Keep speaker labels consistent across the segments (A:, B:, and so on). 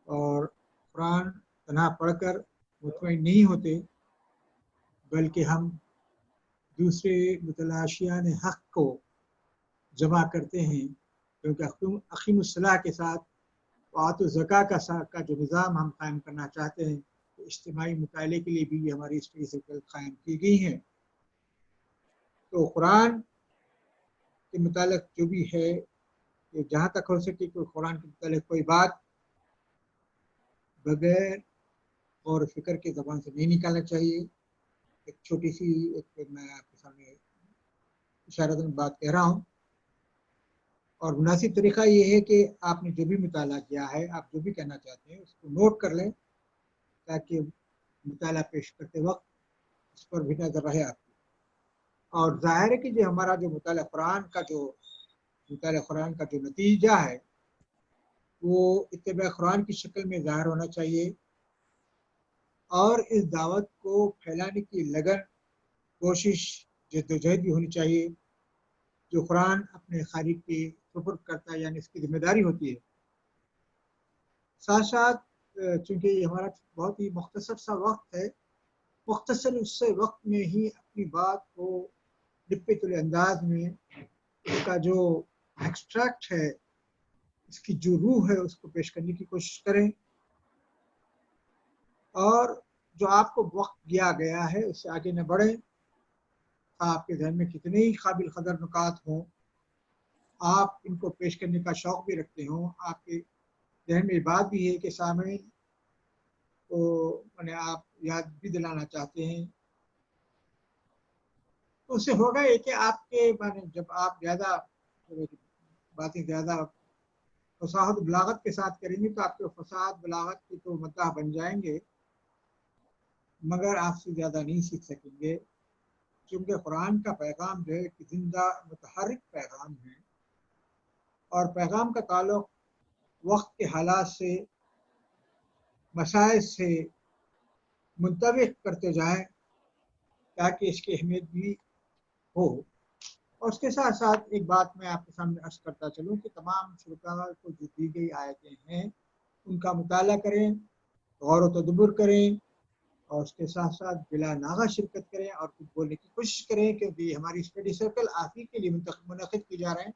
A: اور قرآن تنہا پڑھ کر مطمئن نہیں ہوتے، بلکہ ہم دوسرے متلاشیان حق کو جمع کرتے ہیں، کیونکہ اقیم الصلاح کے ساتھ وآت الزکاۃ کا جو نظام ہم قائم کرنا چاہتے ہیں، تو اجتماعی مطالعے کے لیے بھی ہماری اسٹڈی سرکل قائم کی گئی ہیں۔ تو قرآن کے متعلق جو بھی ہے، کہ جہاں تک ہو سکے کہ قرآن کے متعلق کوئی بات بغیر غور و فکر کے زبان سے نہیں نکالنا چاہیے۔ ایک چھوٹی سی میں آپ کے سامنے اشارتاً بات کہہ رہا ہوں، اور مناسب طریقہ یہ ہے کہ آپ نے جو بھی مطالعہ کیا ہے، آپ جو بھی کہنا چاہتے ہیں اس کو نوٹ کر لیں، تاکہ مطالعہ پیش کرتے وقت اس پر بھی نظر رہے آپ کی۔ اور ظاہر ہے کہ جو ہمارا جو مطالعہ قرآن کا جو نتیجہ ہے وہ اتباع قرآن کی شکل میں ظاہر ہونا چاہیے، اور اس دعوت کو پھیلانے کی لگن، کوشش، جدوجہد بھی ہونی چاہیے جو قرآن اپنے خالق کے سپرد کرتا ہے، یعنی اس کی ذمہ داری ہوتی ہے۔ ساتھ ساتھ چونکہ یہ ہمارا بہت ہی مختصر سا وقت ہے، مختصر اس سے وقت میں ہی اپنی بات کو لپت انداز میں اس کا جو ایکسٹریکٹ ہے، اس کی جو روح ہے، اس کو پیش کرنے کی کوشش کریں، اور جو آپ کو وقت دیا گیا ہے اس سے آگے نہ بڑھیں۔ آپ کے ذہن میں کتنے ہی قابل قدر نکات ہوں، آپ ان کو پیش کرنے کا شوق بھی رکھتے ہوں، آپ کے ذہن میں بات بھی ہے کہ سامعین کو آپ یاد بھی دلانا چاہتے ہیں، تو اس سے ہوگا یہ کہ آپ کے جب آپ زیادہ باتیں زیادہ فصاحت بلاغت کے ساتھ کریں گے تو آپ کے فصاحت بلاغت کے تو مداح بن جائیں گے، مگر آپ سے زیادہ نہیں سیکھ سکیں گے، کیونکہ قرآن کا پیغام جو ہے ایک زندہ متحرک پیغام ہے، اور پیغام کا تعلق وقت کے حالات سے، مسائل سے منطبق کرتے جائیں تاکہ اس کی اہمیت بھی ہو۔ اور اس کے ساتھ ساتھ ایک بات میں آپ کے سامنے عرض کرتا چلوں کہ تمام شرکاء کو جو دی گئی آیتیں ہیں ان کا مطالعہ کریں، غور و تدبر کریں، اور اس کے ساتھ ساتھ بلا ناغہ شرکت کریں اور کچھ بولنے کی کوشش کریں، کیونکہ ہماری اسٹڈی سرکل آپ ہی کے لیے منعقد کی جا رہے ہیں،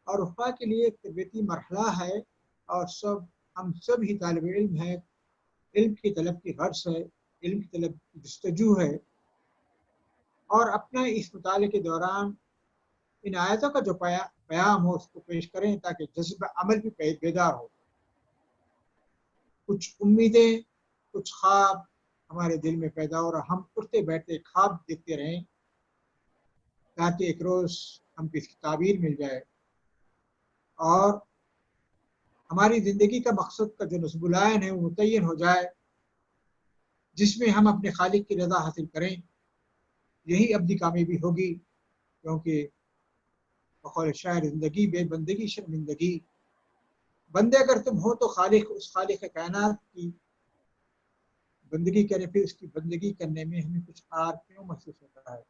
A: اور وفا کے لیے ایک تربیتی مرحلہ ہے، اور ہم سب ہی طالب علم ہیں، علم کی طلب کی غرض ہے، علم کی طلب کی جستجو ہے، اور اپنے اس مطالعے کے دوران ان آیتوں کا جو پیام ہو اس کو پیش کریں تاکہ جذبہ عمل بھی بیدار ہو۔ کچھ امیدیں، کچھ خواب ہمارے دل میں پیدا ہو رہا، ہم اٹھتے بیٹھتے خواب دیکھتے رہیں تاکہ ایک روز ہم کو اس کی تعبیر مل جائے، اور ہماری زندگی کا مقصد کا جو نصب العین ہے وہ متعین ہو جائے، جس میں ہم اپنے خالق کی رضا حاصل کریں۔ یہی ابدی کامیابی ہوگی، کیونکہ بقول شاعر زندگی بے بندگی شرمندگی، بندے اگر تم ہو تو اس خالق کائنات کی بندگی کریں، پھر اس کی بندگی کرنے میں ہمیں کچھ آر کیوں محسوس ہوتا ہے؟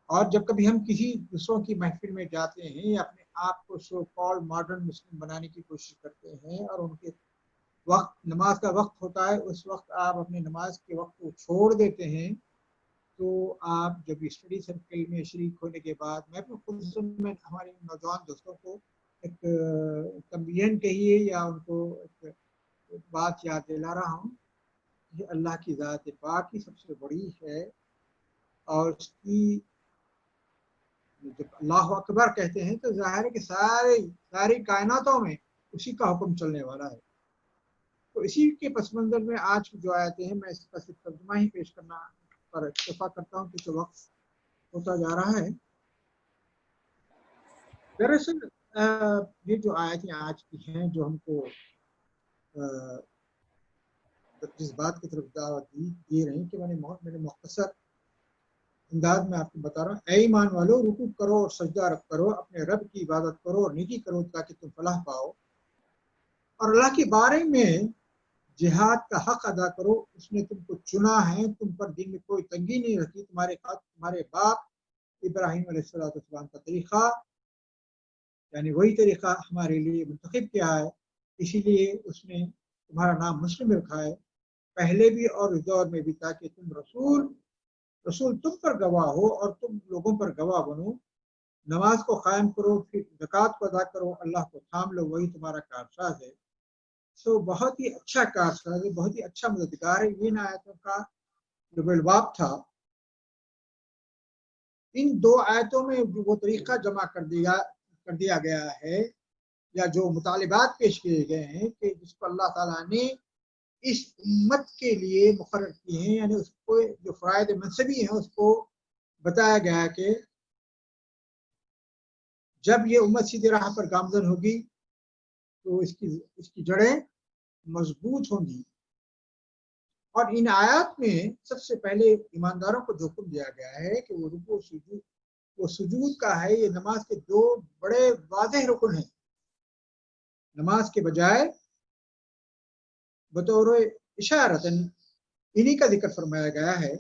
A: اور جب کبھی ہم کسی دوسروں کی محفل میں جاتے ہیں یا اپنے آپ کو سو کال ماڈرن مسلم بنانے کی کوشش کرتے ہیں، اور ان کے نماز کا وقت ہوتا ہے، اس وقت آپ اپنے نماز کے وقت کو چھوڑ دیتے ہیں، تو آپ جب اسٹڈی سرکل میں شریک ہونے کے بعد میں اپنے خصوصاً میں ہمارے نوجوان دوستوں کو ایک تنبیہن کہیے یا ان کو ایک بات یاد دلا رہا ہوں کہ اللہ کی ذات پاک ہی سب سے بڑی ہے، اور اس کی جب اللہ اکبر کہتے ہیں تو ظاہر ہے کہ ساری کائناتوں میں اسی کا حکم چلنے والا ہے۔ تو اسی کے پس منظر میں آج کی جو آیتیں ہیں میں اس کا صرف ترجمہ ہی پیش کرنا پر اکتفا کرتا ہوں کیونکہ وقت ہوتا جا رہا ہے۔ دراصل یہ جو آیتیں آج کی ہیں جو ہم کو جس بات کی طرف دعوت دی رہی کہ میں نے مختصر انداز میں آپ کو بتا رہا ہوں، اے ایمان والو، رکوع کرو اور سجدہ کرو، اپنے رب کی عبادت کرو اور نیکی کرو تاکہ تم فلاح پاؤ، اور اللہ کے بارے میں جہاد کا حق ادا کرو، اس نے تم کو چنا ہے، تم پر دین میں کوئی تنگی نہیں رکھی، تمہارے باپ ابراہیم علیہ السلام کا طریقہ، یعنی وہی طریقہ ہمارے لیے منتخب کیا ہے، اسی لیے اس نے تمہارا نام مسلم رکھا ہے پہلے بھی اور اس دور میں بھی، تاکہ تم رسول تم پر گواہ ہو اور تم لوگوں پر گواہ بنو۔ نماز کو قائم کرو، پھر زکوٰۃ کو ادا کرو، اللہ کو تھام لو، وہی تمہارا کارساز ہے۔ بہت ہی اچھا کارساز ہے، بہت ہی اچھا مددگار ہے۔ ان آیتوں کا جو بالباب تھا، ان دو آیتوں میں وہ طریقہ جمع کر دیا گیا ہے، یا جو مطالبات پیش کیے گئے ہیں کہ جس کو اللہ تعالیٰ نے اس امت کے لیے مقرر کیے ہیں، یعنی اس کو جو فرائض منصبی ہیں اس کو بتایا گیا کہ جب یہ امت سیدھی راہ پر گامزن ہوگی تو اس کی جڑیں مضبوط ہوں گی۔ اور ان آیات میں سب سے پہلے ایمانداروں کو جو حکم دیا گیا ہے کہ وہ رکوع سجود کا ہے۔ یہ نماز کے دو بڑے واضح رکن ہیں۔ نماز کے بجائے بطور اشارتاً انہی کا ذکر فرمایا گیا ہے،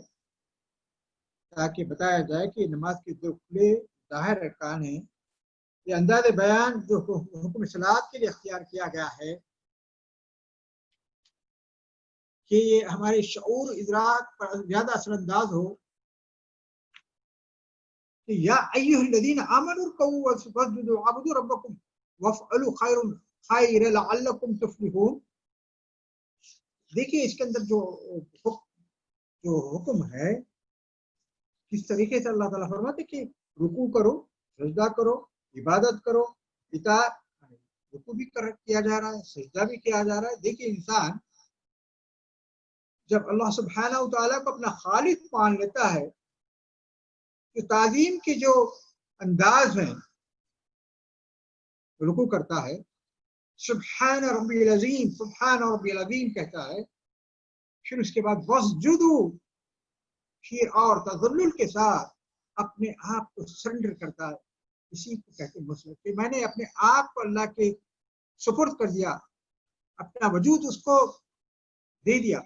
A: تاکہ بتایا جائے کہ نماز کے دو کھلے ظاہر ارکان ہیں۔ یہ انداز بیان جو حکم صلاۃ کے لیے اختیار کیا گیا ہے کہ یہ ہمارے شعور ادراک پر زیادہ اثر انداز ہو کہ یا ایھا الذین آمنوا ارکعوا واسجدوا واعبدوا ربکم وافعلوا خیر لعلکم تفلحون۔ دیکھیے اس کے اندر جو حکم ہے، کس طریقے سے اللہ تعالیٰ فرماتے کہ رکوع کرو، سجدہ کرو، عبادت کرو، اطاعت۔ رکوع بھی کیا جا رہا ہے، سجدہ بھی کیا جا رہا ہے۔ دیکھیے انسان جب اللہ سبحانہ و تعالیٰ کو اپنا خالق مان لیتا ہے تو تعظیم کے جو انداز ہیں رکوع کرتا ہے، سبحان ربی العظیم، سبحان ربی العظیم کہتا ہے، پھر اس کے بعد واسجدوا، پھر اور تذلل کے ساتھ اپنے آپ کو سرنڈر کرتا ہے۔ اسی کو کہتے ہیں مسلم، کہ میں نے اپنے آپ کو اللہ کے سپرد کر دیا، اپنا وجود اس کو دے دیا،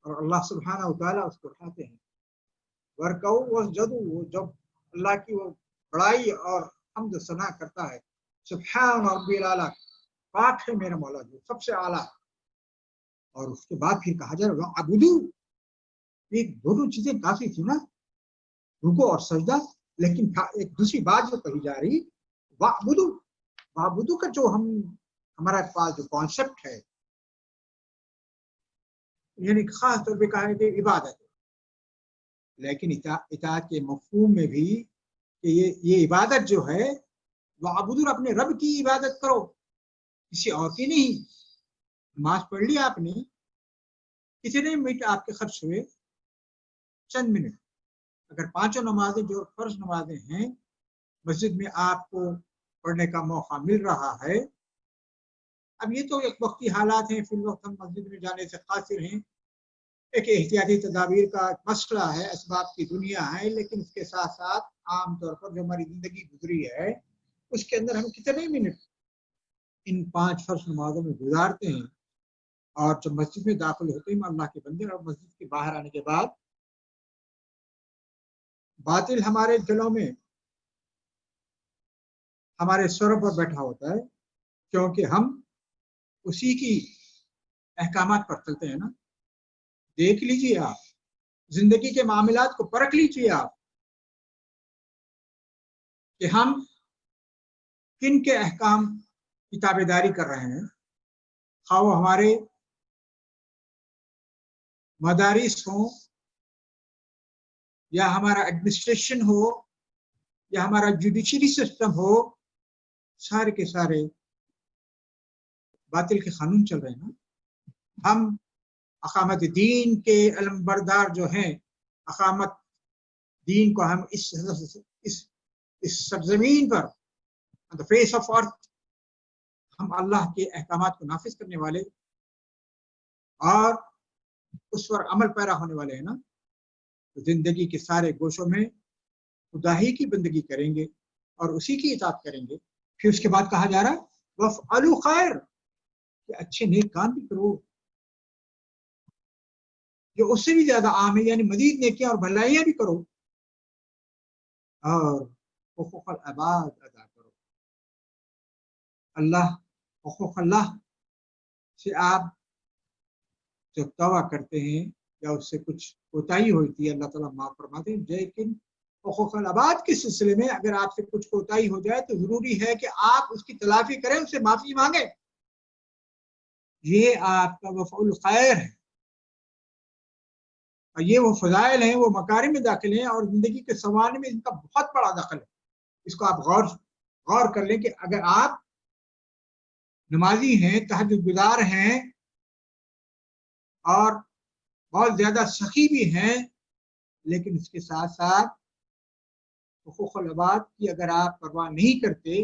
A: اور اللہ سبحانہ و تعالیٰ اس کو اٹھاتے ہیں۔ ورکعوا واسجدوا، جب اللہ کی وہ بڑائی اور حمد و ثنا کرتا ہے، سبحان ربی الاعلیٰ، پاک ہے میرا مولا جو سب سے اعلیٰ، اور اس کے بعد پھر کہا جائے وعبدوا۔ یہ دونوں چیزیں کافی تھی نا، رکوع اور سجدہ، لیکن ایک دوسری بات جو کہی جا رہی وعبدوا کا جو ہمارا پاس جو کانسیپٹ ہے، یعنی خاص طور پہ کہا ہے کہ عبادت، لیکن اطاعت کے مفہوم میں بھی کہ یہ عبادت جو ہے وعبدوا، اپنے رب کی عبادت کرو، کسی اور کی نہیں۔ نماز پڑھ لی آپ نے، کتنے منٹ آپ کے خرچ ہوئے؟ چند منٹ۔ اگر پانچوں نمازیں جو فرض نمازیں ہیں مسجد میں آپ کو پڑھنے کا موقع مل رہا ہے، اب یہ تو ایک وقتی حالات ہیں، فی الوقت ہم مسجد میں جانے سے قاصر ہیں، ایک احتیاطی تدابیر کا مسئلہ ہے، اسباب کی دنیا ہے، لیکن اس کے ساتھ ساتھ عام طور پر جو ہماری زندگی گزری ہے اس کے اندر ہم کتنے منٹ ان 5 فرض نمازوں میں گزارتے ہیں، اور جب مسجد میں داخل ہوتے ہیں اللہ کے بندے، اور مسجد کے باہر آنے کے بعد باطل ہمارے دلوں میں ہمارے سروں پر بیٹھا ہوتا ہے، کیونکہ ہم اسی کی احکامات پر چلتے ہیں نا۔ دیکھ لیجیے آپ زندگی کے معاملات کو، پرکھ لیجیے آپ کہ ہم کن کے احکام کی تابع داری کر رہے ہیں، خواہ وہ ہمارے مدارس ہوں، یا ہمارا ایڈمنسٹریشن ہو، یا ہمارا جوڈیشری سسٹم ہو، سارے کے سارے باطل کے قانون چل رہے ہیں نا۔ ہم اقامت دین کے علم بردار جو ہیں، اقامت دین کو ہم اس سرزمین پر the face of earth ہم اللہ کے احکامات کو نافذ کرنے والے اور اس پر عمل پیرا ہونے والے ہیں نا، تو زندگی کے سارے گوشوں میں خدا ہی کی بندگی کریں گے اور اسی کی اطاعت کریں گے۔ پھر اس کے بعد کہا جا رہا وَافْعَلُوا خَيْرًا، کہ اچھے نیک کام بھی کرو، جو اس سے بھی زیادہ عام ہے، یعنی مزید نیکیاں اور بھلائیاں بھی کرو، اور حقوق العباد ادا کرو۔ اللہ حقوق اللہ سے آپ جب توبہ کرتے ہیں یا اس سے کچھ کوتاہی ہوتی ہے اللہ تعالیٰ معاف فرماتے ہیں، لیکن حقوق العباد کے سلسلے میں اگر آپ سے کچھ کوتاہی ہو جائے تو ضروری ہے کہ آپ اس کی تلافی کریں، اس سے معافی مانگیں. یہ آپ کا مفعول خیر ہے، اور یہ وہ فضائل ہیں، وہ مکارم میں داخل ہیں، اور زندگی کے سنوارنے میں ان کا بہت بڑا دخل ہے. اس کو آپ غور کر لیں کہ اگر آپ نمازی ہیں، تہجد گزار ہیں، اور بہت زیادہ سخی بھی ہیں، لیکن اس کے ساتھ ساتھ حقوق العباد کی اگر آپ پرواہ نہیں کرتے،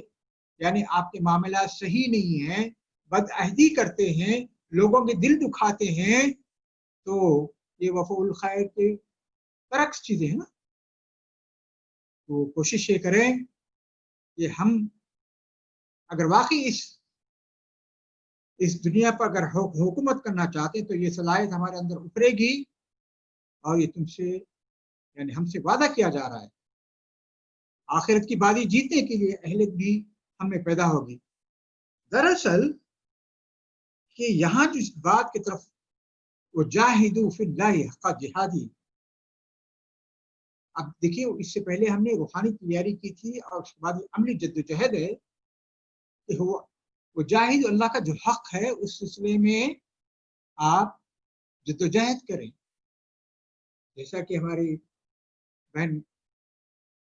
A: یعنی آپ کے معاملات صحیح نہیں ہیں، بدعہدی کرتے ہیں، لوگوں کے دل دکھاتے ہیں، تو یہ مفعول خیر کے برعکس چیزیں ہیں نا. تو کوشش یہ کریں کہ ہم اگر واقعی اس دنیا پر اگر حکومت کرنا چاہتے ہیں تو یہ صلاحیت ہمارے اندر اترے گی، اور یہ تم سے یعنی ہم سے وعدہ کیا جا رہا ہے. آخرت کی بازی جیتنے کے لیے اہلیت بھی ہم میں پیدا ہوگی. دراصل کہ یہاں جو اس بات کی طرف وجاہدوا فی اللہ حق جہادی، اب دیکھیے اس سے پہلے ہم نے روحانی تیاری کی تھی، اور اس کے بعد عملی جدوجہد ہے کہ وجاہد اللہ کا جو حق ہے اس سلسلے میں آپ جدوجہد کریں. جیسا کہ ہماری بہن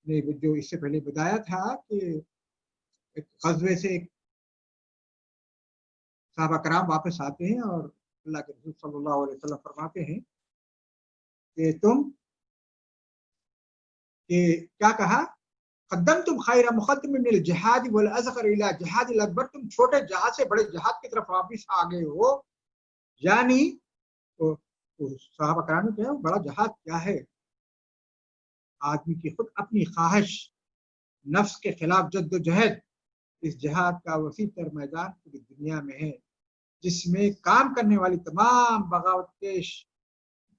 A: نے جو اس سے پہلے بتایا تھا کہ ایک غزوے سے صحابہ کرام واپس آتے ہیں اور اللہ کے رسول صلی اللہ علیہ وسلم فرماتے ہیں کہ تم کیا کہا، قدمتم خیر مقدم من الجہاد والاصغر الی جہاد الاکبر، تم چھوٹے جہاد سے بڑے جہاد کی طرف واپس آ گئے ہو. یعنی صحابہ کرام نے کہا بڑا جہاد کیا ہے؟ آدمی کی خود اپنی خواہش، نفس کے خلاف جد و جہد، اس جہاد کا وسیع تر میدان پوری دنیا میں ہے، جس میں کام کرنے والی تمام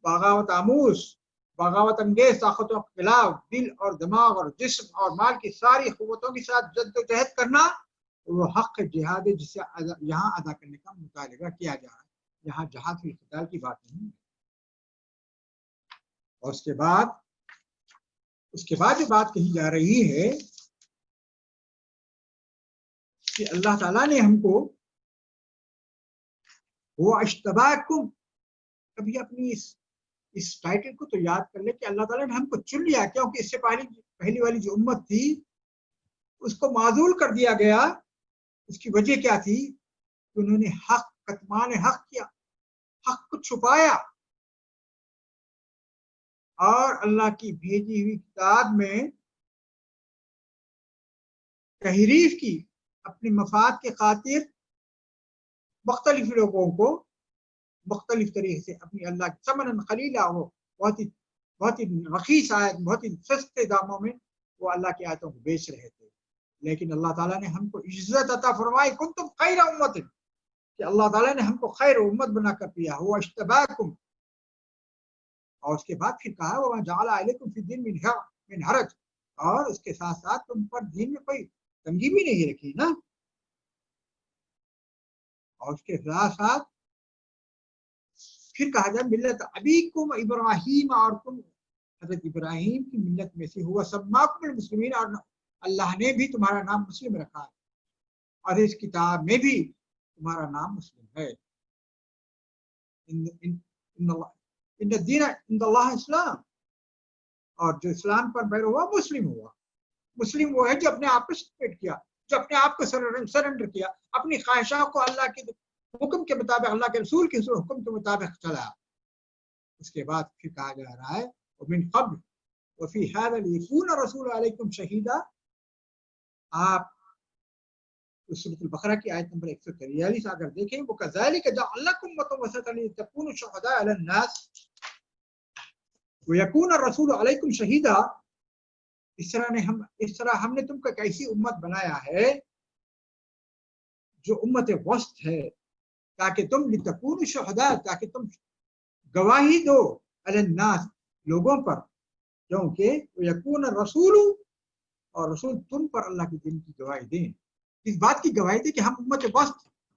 A: بغاوت آموز، بغاوت انگیز طاقتوں کے خلاف دل اور دماغ اور جسم اور مال کی ساری قوتوں کے ساتھ جد و جہد کرنا، وہ حق جہاد ہے جسے یہاں ادا کرنے کا مطالبہ کیا جا رہا ہے. یہاں جہاد کی قتال کی بات نہیں ہے. اور اس کے بعد یہ بات کہی جا رہی ہے کہ اللہ تعالیٰ نے ہم کو وہ اشتباکم، کبھی اپنی اس ٹائٹل کو تو یاد کر لے کہ اللہ تعالیٰ نے ہم کو چن لیا، کیونکہ اس سے پہلی والی جو امت تھی اس کو معزول کر دیا گیا. اس کی وجہ کیا تھی کہ انہوں نے کتمان حق کیا، حق کو چھپایا، اور اللہ کی بھیجی ہوئی کتاب میں تحریف کی، اپنے مفاد کے خاطر مختلف لوگوں کو مختلف طریقے سے اپنی اللہ کی ثمنا قلیلا ہو، بہت ہی رخیص آیت، بہت ہی سستے داموں میں وہ اللہ کی آیتوں کو بیچ رہے تھے. لیکن اللہ تعالیٰ نے ہم کو عزت عطا فرمائی، کنتم خیر امت، کہ اللہ تعالیٰ نے ہم کو خیر امت بنا کر دیا. ہوا اشتباکم، اور اس کے بعد پھر کہا وما جعل علیکم فی الدین من حرج، اور اس کے ساتھ ساتھ تم پر دین میں کوئی تنگی بھی نہیں رکھی نا. اور اس کے ساتھ ساتھ پھر کہا جائے ملت ابیکم ابراہیم، اور تم حضرت ابراہیم کی ملت میں سے، ہوا سماکم المسلمین، اور اللہ نے بھی تمہارا نام مسلم رکھا ہے، اور اس کتاب میں بھی تمہارا نام مسلم ہے. ان الدین عند اللہ اسلام، اور جو اسلام پر بیر ہوا مسلم ہوا. مسلم وہ ہے جو اپنے آپ کو سپریٹ کیا، جو اپنے آپ کو سرنڈر کیا، اپنی خواہشات کو اللہ کے حکم کے مطابق، اللہ کے رسول کے حکم کے مطابق چلا. اس کے بعد پھر کہا جا رہا ہے ومن قبل وفی هذا ليكون الرسول علیکم شہیدا. آپ سورۃ البقرہ کی آیت نمبر 143 اگر دیکھیں، وَكَذَلِكَ جَعَلْنَاكُمْ أُمَّةً وَسَطًا لِتَكُونُوا شُهَدَاءَ عَلَى النَّاسِ وَيَكُونَ الرَّسُولُ عَلَيْكُمْ شَهِيدًا. اس طرح ہم نے تم کو ایک ایسی امت بنایا ہے جو امت وسط ہے، تاکہ تم لتکونوا شہداء، تاکہ تم گواہی دو علی الناس، لوگوں پر، کیونکہ یکون الرسول، اور رسول تم پر اللہ کے دین کی گواہی دیں. اس بات کی گواہی دیں کہ ہم امت وسط ہیں،